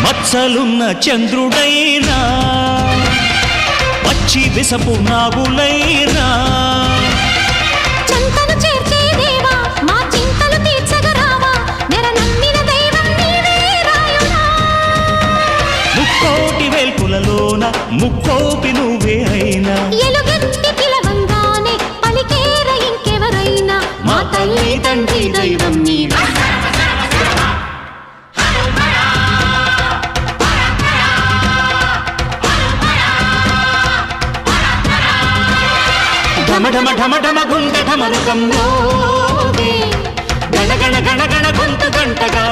మచ్చలున్న చంద్రుడైనా పచ్చి విసపు నాగులైనా చంతను చేర్చే దేవా మా చింతలు తీర్చగరావా నెర నమ్మిన దైవం నీవే రాయుడా ముక్కోటి వేల్పులలోన ముక్కోపి నువ్వే అయినా ఎలుగెత్తి పిలవంగానే పలికేర ఇంకెవరైనా మా తల్లి తండ్రి దైవం నీవే ఢమ ఢమ ఢమ ఢమ గుండ ఢమరుకంలో గణ గణ గణ గణ గొంతు గంటగా